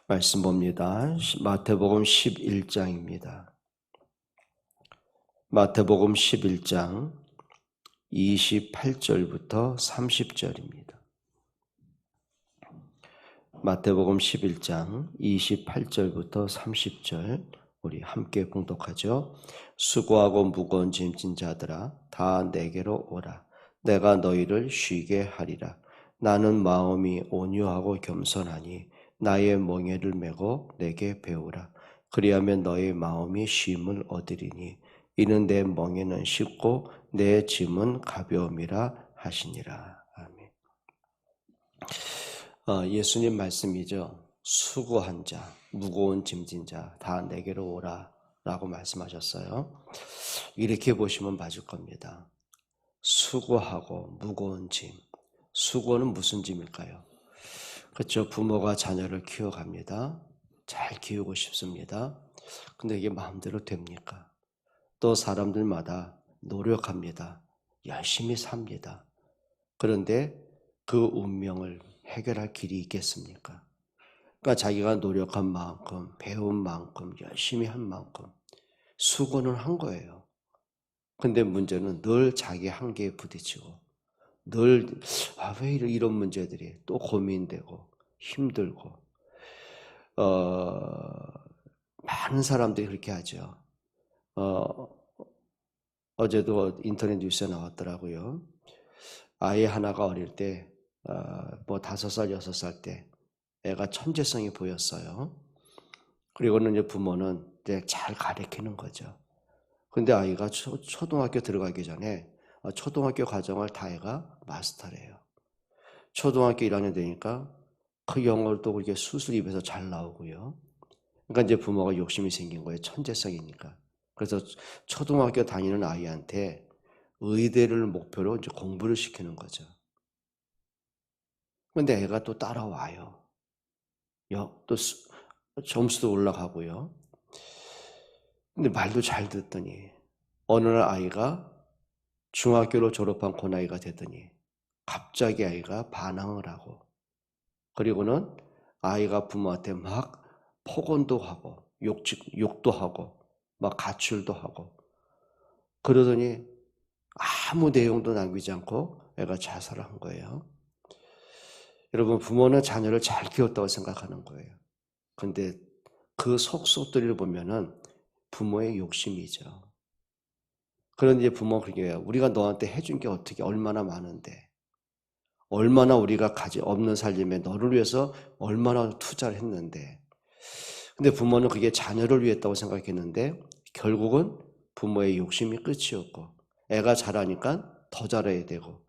말씀 봅니다. 마태복음 11장입니다. 마태복음 11장 28절부터 30절입니다. 마태복음 11장 28절부터 30절 우리 함께 봉독하죠. 수고하고 무거운 짐진 자들아 다 내게로 오라. 내가 너희를 쉬게 하리라. 나는 마음이 온유하고 겸손하니 나의 멍에를 메고 내게 배우라. 그리하면 너의 마음이 쉼을 얻으리니 이는 내 멍에는 쉽고 내 짐은 가벼움이라 하시니라. 아멘. 예수님 말씀이죠. 수고한 자, 무거운 짐진 자 다 내게로 오라 라고 말씀하셨어요. 이렇게 보시면 맞을 겁니다. 수고하고 무거운 짐. 수고는 무슨 짐일까요? 그렇죠. 부모가 자녀를 키워갑니다. 잘 키우고 싶습니다. 근데 이게 마음대로 됩니까? 또 사람들마다 노력합니다. 열심히 삽니다. 그런데 그 운명을 해결할 길이 있겠습니까? 그러니까 자기가 노력한 만큼, 배운 만큼, 열심히 한 만큼 수고는 한 거예요. 근데 문제는 늘 자기 한계에 부딪히고 늘 왜 이런 문제들이 또 고민되고 힘들고 많은 사람들이 그렇게 하죠. 어제도 인터넷 뉴스에 나왔더라고요. 아이 하나가 어릴 때, 5살, 6살 때 애가 천재성이 보였어요. 그리고는 이제 부모는 이제 잘 가르치는 거죠. 근데 아이가 초등학교 들어가기 전에 초등학교 과정을 다 애가 마스터래요. 초등학교 1학년 되니까 그 영어를 또 그렇게 수술 입에서 잘 나오고요. 그러니까 이제 부모가 욕심이 생긴 거예요. 천재성이니까. 그래서 초등학교 다니는 아이한테 의대를 목표로 이제 공부를 시키는 거죠. 근데 애가 또 따라와요. 또 점수도 올라가고요. 근데 말도 잘 듣더니 어느 날 아이가 중학교를 졸업한 그 나이가 되더니 갑자기 아이가 반항을 하고 그리고는 아이가 부모한테 막 폭언도 하고 욕도 하고 막 가출도 하고 그러더니 아무 내용도 남기지 않고 애가 자살을 한 거예요. 여러분 부모는 자녀를 잘 키웠다고 생각하는 거예요. 근데 그 속속들이를 보면은 부모의 욕심이죠. 그런데 부모가 그렇게 해요. 우리가 너한테 해준 게 어떻게 얼마나 많은데 얼마나 우리가 없는 살림에 너를 위해서 얼마나 투자를 했는데 근데 부모는 그게 자녀를 위했다고 생각했는데 결국은 부모의 욕심이 끝이었고 애가 자라니까 더 잘해야 되고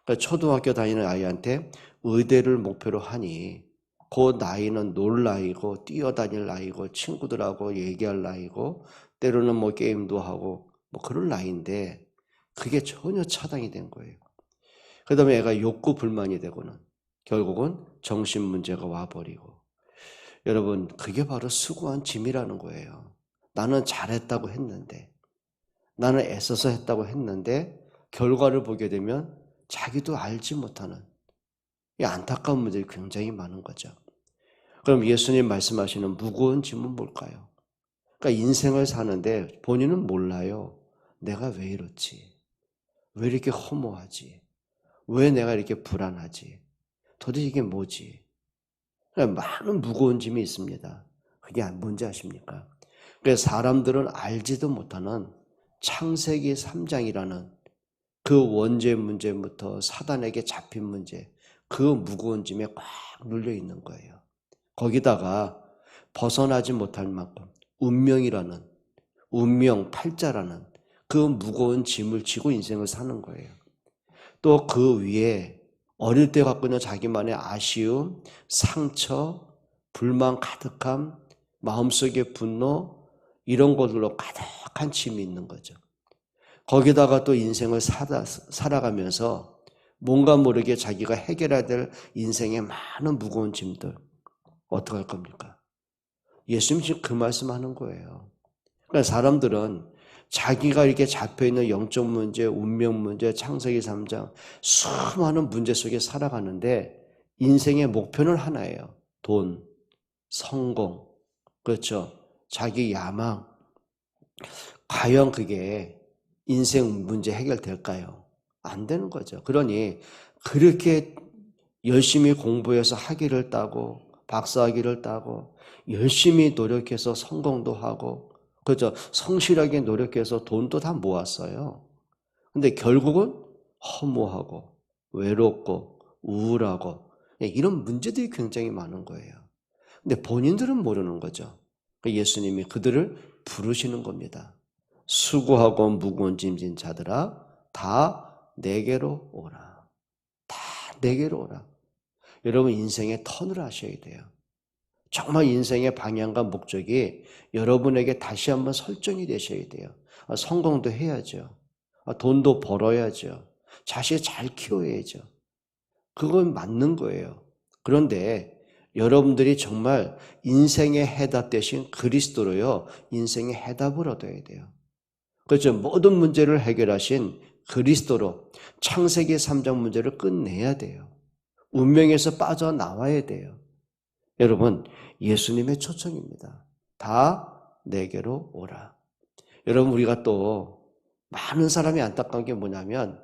그러니까 초등학교 다니는 아이한테 의대를 목표로 하니 그 나이는 놀 나이고 뛰어다닐 나이고 친구들하고 얘기할 나이고 때로는 뭐 게임도 하고 뭐 그럴 나이인데 그게 전혀 차단이 된 거예요. 그 다음에 애가 욕구 불만이 되고는 결국은 정신 문제가 와버리고 여러분 그게 바로 수고한 짐이라는 거예요. 나는 잘했다고 했는데 나는 애써서 했다고 했는데 결과를 보게 되면 자기도 알지 못하는 이 안타까운 문제들이 굉장히 많은 거죠. 그럼 예수님 말씀하시는 무거운 짐은 뭘까요? 그러니까 인생을 사는데 본인은 몰라요. 내가 왜 이렇지? 왜 이렇게 허무하지? 왜 내가 이렇게 불안하지? 도대체 이게 뭐지? 그러니까 많은 무거운 짐이 있습니다. 그게 뭔지 아십니까? 그래서 사람들은 알지도 못하는 창세기 3장이라는 그 원죄 문제부터 사단에게 잡힌 문제, 그 무거운 짐에 꽉 눌려 있는 거예요. 거기다가 벗어나지 못할 만큼 운명이라는 운명 팔자라는 그 무거운 짐을 지고 인생을 사는 거예요. 또 그 위에 어릴 때 갖고 있는 자기만의 아쉬움, 상처, 불만 가득함, 마음속의 분노 이런 것들로 가득한 짐이 있는 거죠. 거기다가 또 인생을 살아가면서 뭔가 모르게 자기가 해결해야 될 인생의 많은 무거운 짐들 어떻게 할 겁니까? 예수님 지금 그 말씀하는 거예요. 그러니까 사람들은 자기가 이렇게 잡혀있는 영적 문제, 운명 문제, 창세기 3장 수많은 문제 속에 살아가는데 인생의 목표는 하나예요. 돈, 성공, 그렇죠. 자기 야망. 과연 그게 인생 문제 해결될까요? 안 되는 거죠. 그러니 그렇게 열심히 공부해서 학위를 따고 박사학위를 따고 열심히 노력해서 성공도 하고 그죠? 성실하게 노력해서 돈도 다 모았어요. 근데 결국은 허무하고 외롭고 우울하고 이런 문제들이 굉장히 많은 거예요. 근데 본인들은 모르는 거죠. 예수님이 그들을 부르시는 겁니다. 수고하고 무거운 짐진 자들아 다 내게로 오라. 다 내게로 오라. 여러분 인생의 턴을 하셔야 돼요. 정말 인생의 방향과 목적이 여러분에게 다시 한번 설정이 되셔야 돼요. 성공도 해야죠. 돈도 벌어야죠. 자식 잘 키워야죠. 그건 맞는 거예요. 그런데 여러분들이 정말 인생의 해답 대신 그리스도로요. 인생의 해답을 얻어야 돼요. 그렇죠. 모든 문제를 해결하신 그리스도로 창세기 3장 문제를 끝내야 돼요. 운명에서 빠져나와야 돼요. 여러분 예수님의 초청입니다. 다 내게로 오라. 여러분 우리가 또 많은 사람이 안타까운 게 뭐냐면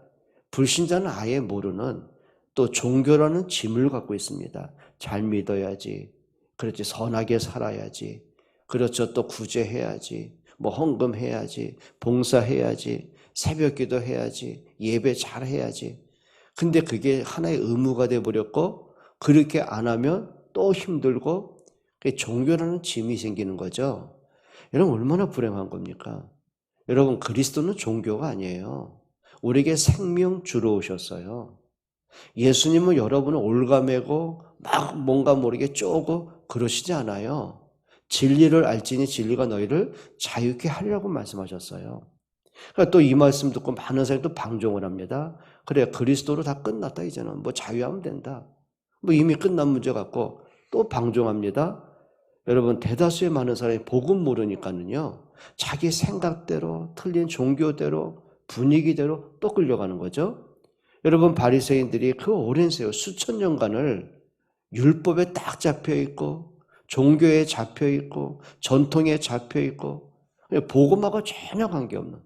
불신자는 아예 모르는 또 종교라는 짐을 갖고 있습니다. 잘 믿어야지. 그렇지 선하게 살아야지. 그렇죠. 또 구제해야지. 뭐 헌금해야지. 봉사해야지. 새벽기도 해야지. 예배 잘해야지. 근데 그게 하나의 의무가 돼버렸고 그렇게 안 하면 또 힘들고 종교라는 짐이 생기는 거죠. 여러분 얼마나 불행한 겁니까? 여러분 그리스도는 종교가 아니에요. 우리에게 생명 주러 오셨어요. 예수님은 여러분을 올가매고 막 뭔가 모르게 쪼고 그러시지 않아요. 진리를 알지니 진리가 너희를 자유케 하려고 말씀하셨어요. 그러니까 또 이 말씀 듣고 많은 사람이 또 방종을 합니다. 그래 그리스도로 다 끝났다 이제는 뭐 자유하면 된다. 뭐 이미 끝난 문제 같고 또 방종합니다. 여러분 대다수의 많은 사람이 복음 모르니까는요. 자기 생각대로 틀린 종교대로 분위기대로 또 끌려가는 거죠. 여러분 바리새인들이 그 오랜 세월 수천 년간을 율법에 딱 잡혀 있고 종교에 잡혀 있고 전통에 잡혀 있고 복음하고 전혀 관계없는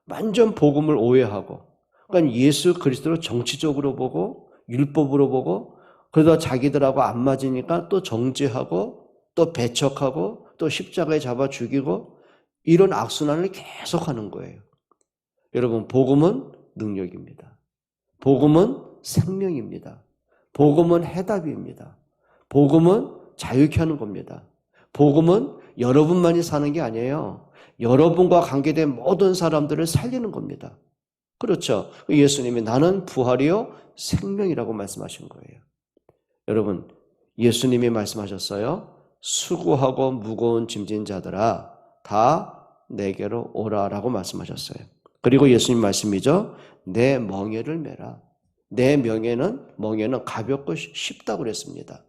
완전 복음을 오해하고 그러니까 예수 그리스도를 정치적으로 보고 율법으로 보고 그러다 자기들하고 안 맞으니까 또 정죄하고 또 배척하고 또 십자가에 잡아 죽이고 이런 악순환을 계속하는 거예요. 여러분 복음은 능력입니다. 복음은 생명입니다. 복음은 해답입니다. 복음은 자유케 하는 겁니다. 복음은 여러분만이 사는 게 아니에요. 여러분과 관계된 모든 사람들을 살리는 겁니다. 그렇죠. 예수님이 나는 부활이요 생명이라고 말씀하신 거예요. 여러분 예수님이 말씀하셨어요. 수고하고 무거운 짐진 자들아 다 내게로 오라라고 말씀하셨어요. 그리고 예수님 말씀이죠. 내 멍에를 메라. 내 멍에는 가볍고 쉽다고 그랬습니다.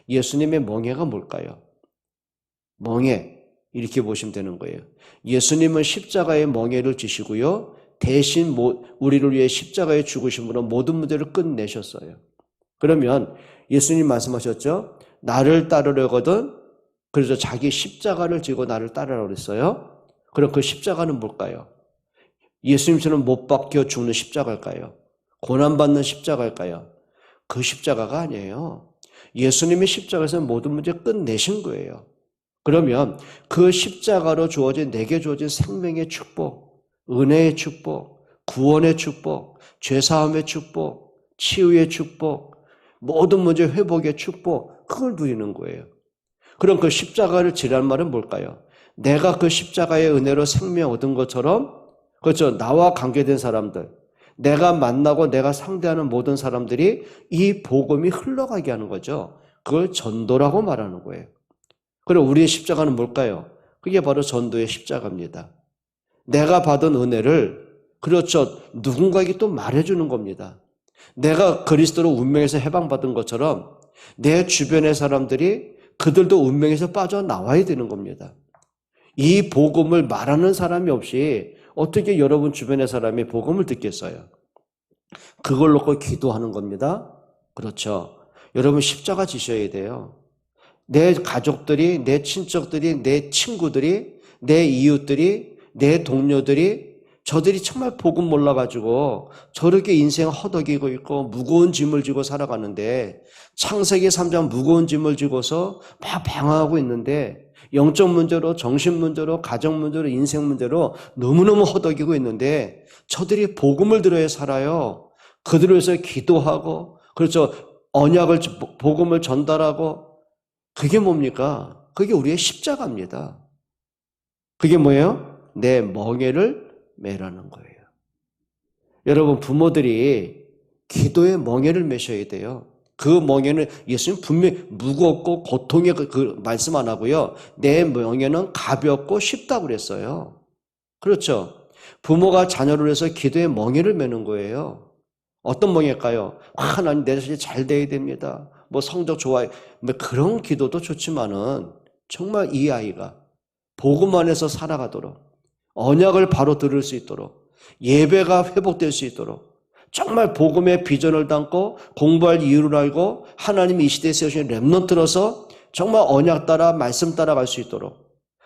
예수님의 멍에가 뭘까요? 멍에 이렇게 보시면 되는 거예요. 예수님은 십자가의 멍에를 지시고요. 대신 우리를 위해 십자가에 죽으심으로 모든 문제를 끝내셨어요. 그러면 예수님 말씀하셨죠. 나를 따르려거든 그래서 자기 십자가를 지고 나를 따르라고 그랬어요. 그럼 그 십자가는 뭘까요? 예수님처럼 못 박혀 죽는 십자가일까요? 고난받는 십자가일까요? 그 십자가가 아니에요. 예수님이 십자가에서 모든 문제 끝내신 거예요. 그러면 그 십자가로 주어진 내게 주어진 생명의 축복, 은혜의 축복, 구원의 축복, 죄사함의 축복, 치유의 축복, 모든 문제 회복의 축복 그걸 누리는 거예요. 그럼 그 십자가를 지란 말은 뭘까요? 내가 그 십자가의 은혜로 생명 얻은 것처럼 그렇죠. 나와 관계된 사람들, 내가 만나고 내가 상대하는 모든 사람들이 이 복음이 흘러가게 하는 거죠. 그걸 전도라고 말하는 거예요. 그리고 우리의 십자가는 뭘까요? 그게 바로 전도의 십자가입니다. 내가 받은 은혜를 그렇죠. 누군가에게 또 말해주는 겁니다. 내가 그리스도로 운명에서 해방받은 것처럼 내 주변의 사람들이 그들도 운명에서 빠져나와야 되는 겁니다. 이 복음을 말하는 사람이 없이 어떻게 여러분 주변의 사람이 복음을 듣겠어요? 그걸 놓고 기도하는 겁니다. 그렇죠. 여러분 십자가 지셔야 돼요. 내 가족들이, 내 친척들이, 내 친구들이, 내 이웃들이, 내 동료들이 저들이 정말 복음 몰라가지고 저렇게 인생 허덕이고 있고 무거운 짐을 지고 살아가는데 창세기 3장 무거운 짐을 지고서 막 방황하고 있는데 영적 문제로 정신 문제로 가정 문제로 인생 문제로 너무너무 허덕이고 있는데 저들이 복음을 들어야 살아요. 그들을 위해서 기도하고 그렇죠. 언약을 복음을 전달하고 그게 뭡니까? 그게 우리의 십자가입니다. 그게 뭐예요? 내 멍에를 매라는 거예요. 여러분 부모들이 기도의 멍에를 매셔야 돼요. 그 멍에는 예수님 분명히 무겁고 고통의 그 말씀 안 하고요. 내 멍에는 가볍고 쉽다고 그랬어요. 그렇죠? 부모가 자녀를 위해서 기도의 멍에를 매는 거예요. 어떤 멍일까요? 하나님 내 자식이 잘 돼야 됩니다. 뭐 성적 좋아요. 뭐 그런 기도도 좋지만은 정말 이 아이가 복음 안에서 살아가도록 언약을 바로 들을 수 있도록 예배가 회복될 수 있도록 정말 복음의 비전을 담고 공부할 이유를 알고 하나님이 이 시대에 세우신 렘넌트로서 정말 언약 따라 말씀 따라갈 수 있도록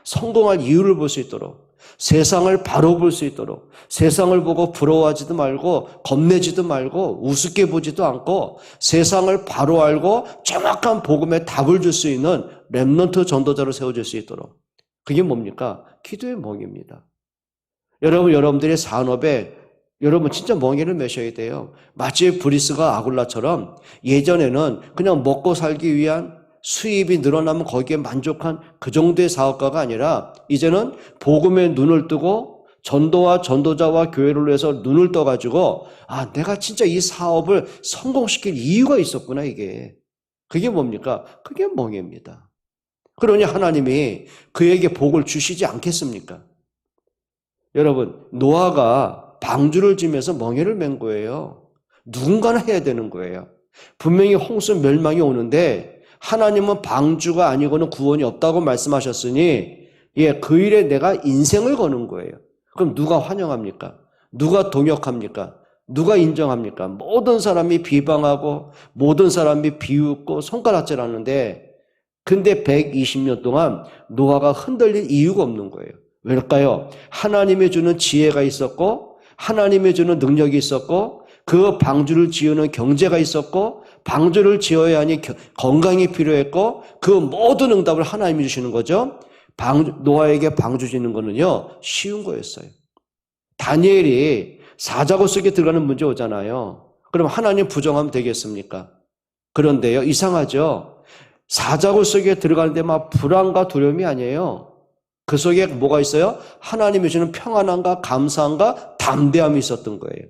성공할 이유를 볼 수 있도록 세상을 바로 볼 수 있도록 세상을 보고 부러워하지도 말고 겁내지도 말고 우습게 보지도 않고 세상을 바로 알고 정확한 복음에 답을 줄 수 있는 렘넌트 전도자로 세워질 수 있도록 그게 뭡니까? 기도의 멍입니다. 여러분들의 산업에 여러분 진짜 멍에를 매셔야 돼요. 마치 브리스가 아굴라처럼 예전에는 그냥 먹고 살기 위한 수입이 늘어나면 거기에 만족한 그 정도의 사업가가 아니라 이제는 복음에 눈을 뜨고 전도와 전도자와 교회를 위해서 눈을 떠가지고 내가 진짜 이 사업을 성공시킬 이유가 있었구나 이게. 그게 뭡니까? 그게 멍에입니다. 그러니 하나님이 그에게 복을 주시지 않겠습니까? 여러분 노아가 방주를 지면서 멍에를 맨 거예요. 누군가는 해야 되는 거예요. 분명히 홍수 멸망이 오는데 하나님은 방주가 아니고는 구원이 없다고 말씀하셨으니 그 일에 내가 인생을 거는 거예요. 그럼 누가 환영합니까? 누가 동역합니까? 누가 인정합니까? 모든 사람이 비방하고 모든 사람이 비웃고 손가락질하는데 근데 120년 동안 노아가 흔들릴 이유가 없는 거예요. 왜일까요? 하나님이 주는 지혜가 있었고 하나님이 주는 능력이 있었고 그 방주를 지으는 경제가 있었고 방주를 지어야 하니 건강이 필요했고 그 모든 응답을 하나님이 주시는 거죠. 노아에게 방주 짓는 거는요 쉬운 거였어요. 다니엘이 사자굴 속에 들어가는 문제 오잖아요. 그럼 하나님 부정하면 되겠습니까? 그런데요 이상하죠. 사자굴 속에 들어가는데 막 불안과 두려움이 아니에요. 그 속에 뭐가 있어요? 하나님이 주는 평안함과 감사함과 담대함이 있었던 거예요.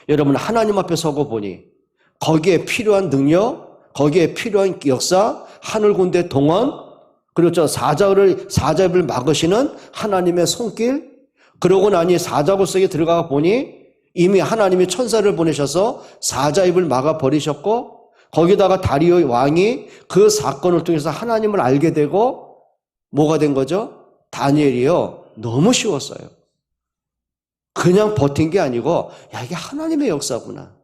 여러분 하나님 앞에 서고 보니 거기에 필요한 능력, 거기에 필요한 역사, 하늘 군대 동원, 그렇죠. 사자입을 막으시는 하나님의 손길, 그러고 나니 사자굴 속에 들어가 보니 이미 하나님이 천사를 보내셔서 사자입을 막아버리셨고 거기다가 다리오 왕이 그 사건을 통해서 하나님을 알게 되고 뭐가 된 거죠? 다니엘이요. 너무 쉬웠어요. 그냥 버틴 게 아니고 이게 하나님의 역사구나.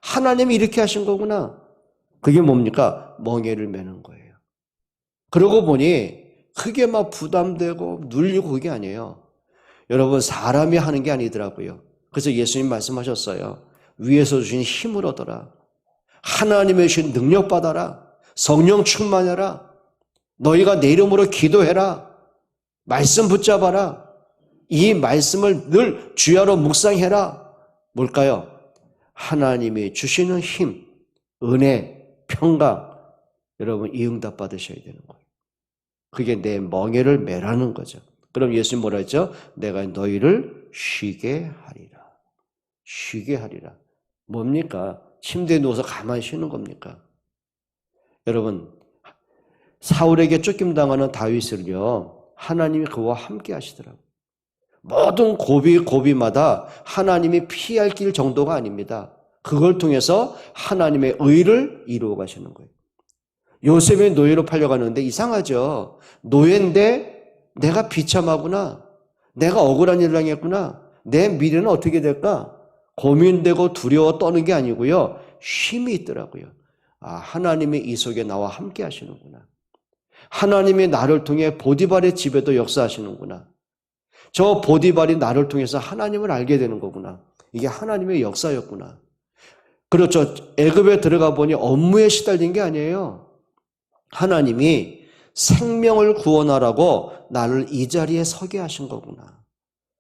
하나님이 이렇게 하신 거구나. 그게 뭡니까? 멍에를 매는 거예요. 그러고 보니 그게 막 부담되고 눌리고 그게 아니에요. 여러분 사람이 하는 게 아니더라고요. 그래서 예수님 말씀하셨어요. 위에서 주신 힘을 얻어라. 하나님의 주신 능력 받아라. 성령 충만해라. 너희가 내 이름으로 기도해라. 말씀 붙잡아라. 이 말씀을 늘 주야로 묵상해라. 뭘까요? 하나님이 주시는 힘, 은혜, 평강. 여러분 이 응답 받으셔야 되는 거예요. 그게 내 멍에를 매라는 거죠. 그럼 예수님 뭐라 했죠? 내가 너희를 쉬게 하리라. 쉬게 하리라. 뭡니까? 침대에 누워서 가만히 쉬는 겁니까? 여러분 사울에게 쫓김당하는 다윗을요 하나님이 그와 함께 하시더라고요. 모든 고비마다 하나님이 피할 길 정도가 아닙니다. 그걸 통해서 하나님의 의를 이루어 가시는 거예요. 요셉이 노예로 팔려가는데 이상하죠. 노예인데 내가 비참하구나. 내가 억울한 일을 당했구나. 내 미래는 어떻게 될까? 고민되고 두려워 떠는 게 아니고요. 쉼이 있더라고요. 하나님이 이 속에 나와 함께 하시는구나. 하나님이 나를 통해 보디발의 집에도 역사하시는구나. 저 보디발이 나를 통해서 하나님을 알게 되는 거구나. 이게 하나님의 역사였구나. 그렇죠. 애굽에 들어가 보니 업무에 시달린 게 아니에요. 하나님이 생명을 구원하라고 나를 이 자리에 서게 하신 거구나.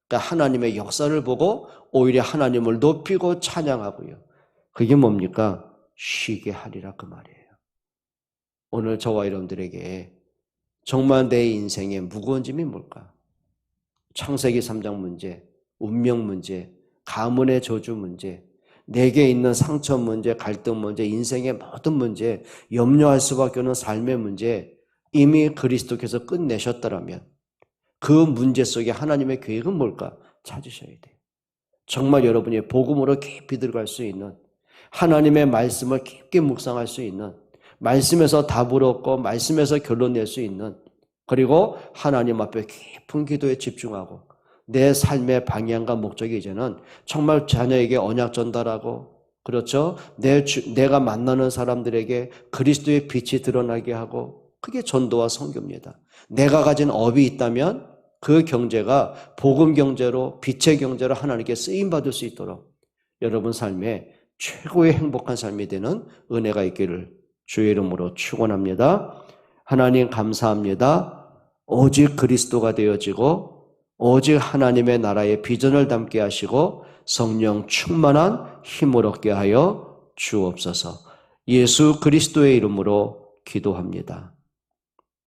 그러니까 하나님의 역사를 보고 오히려 하나님을 높이고 찬양하고요. 그게 뭡니까? 쉬게 하리라 그 말이에요. 오늘 저와 여러분들에게 정말 내 인생의 무거운 짐이 뭘까? 창세기 3장 문제, 운명 문제, 가문의 저주 문제, 내게 있는 상처 문제, 갈등 문제, 인생의 모든 문제, 염려할 수밖에 없는 삶의 문제, 이미 그리스도께서 끝내셨다라면 그 문제 속에 하나님의 계획은 뭘까? 찾으셔야 돼요. 정말 여러분이 복음으로 깊이 들어갈 수 있는, 하나님의 말씀을 깊게 묵상할 수 있는, 말씀에서 답을 얻고 말씀에서 결론 낼 수 있는, 그리고 하나님 앞에 깊은 기도에 집중하고 내 삶의 방향과 목적이 이제는 정말 자녀에게 언약 전달하고, 그렇죠? 내가 만나는 사람들에게 그리스도의 빛이 드러나게 하고, 그게 전도와 선교입니다. 내가 가진 업이 있다면 그 경제가 복음 경제로, 빛의 경제로 하나님께 쓰임받을 수 있도록 여러분 삶에 최고의 행복한 삶이 되는 은혜가 있기를 주의 이름으로 축원합니다. 하나님 감사합니다. 오직 그리스도가 되어지고 오직 하나님의 나라의 비전을 담게 하시고 성령 충만한 힘을 얻게 하여 주옵소서. 예수 그리스도의 이름으로 기도합니다.